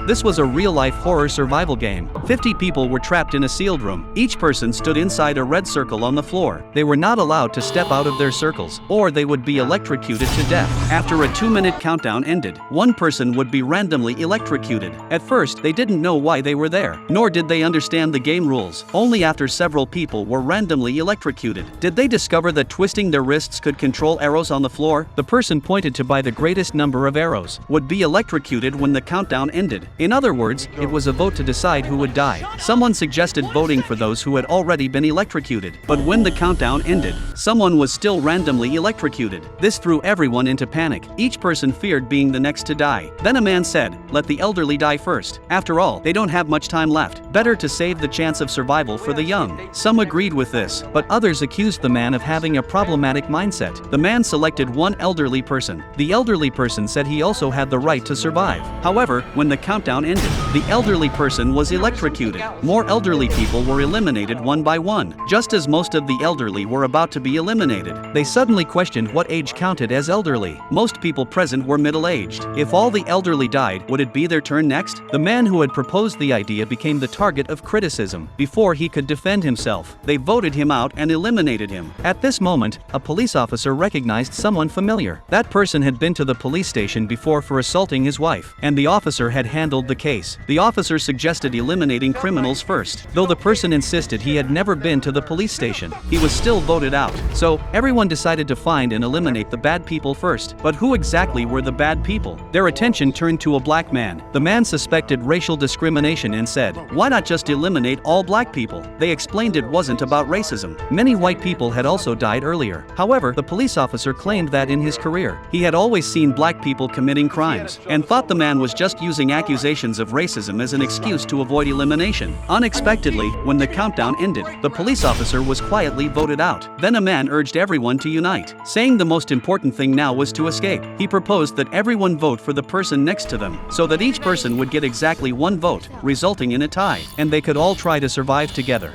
This was a real-life horror survival game. 50 people were trapped in a sealed room. Each person stood inside a red circle on the floor. They were not allowed to step out of their circles, or they would be electrocuted to death. After a 2-minute countdown ended, one person would be randomly electrocuted. At first, they didn't know why they were there, nor did they understand the game rules. Only after several people were randomly electrocuted did they discover that twisting their wrists could control arrows on the floor. The person pointed to by the greatest number of arrows would be electrocuted when the countdown ended. In other words, it was a vote to decide who would die. Someone suggested voting for those who had already been electrocuted, but when the countdown ended, someone was still randomly electrocuted. This threw everyone into panic. Each person feared being the next to die. Then a man said, "Let the elderly die first. After all, they don't have much time left. Better to save the chance of survival for the young." Some agreed with this, but others accused the man of having a problematic mindset. The man selected one elderly person. The elderly person said he also had the right to survive. However, when the countdown ended, the elderly person was electrocuted. More elderly people were eliminated one by one. Just as most of the elderly were about to be eliminated, they suddenly questioned what age counted as elderly. Most people present were middle-aged. If all the elderly died, would it be their turn next? The man who had proposed the idea became the target of criticism. Before he could defend himself, they voted him out and eliminated him. At this moment, a police officer recognized someone familiar. That person had been to the police station before for assaulting his wife, and the officer had handled the case. The officer suggested eliminating criminals first. Though the person insisted he had never been to the police station, he was still voted out. So, everyone decided to find and eliminate the bad people first. But who exactly were the bad people? Their attention turned to a black man. The man suspected racial discrimination and said, "Why not just eliminate all black people?" They explained it wasn't about racism. Many white people had also died earlier. However, the police officer claimed that in his career, he had always seen black people committing crimes, and thought the man was just using accusations of racism as an excuse to avoid elimination. Unexpectedly, when the countdown ended, the police officer was quietly voted out. Then a man urged everyone to unite, saying the most important thing now was to escape. He proposed that everyone vote for the person next to them, so that each person would get exactly one vote, resulting in a tie, and they could all try to survive together.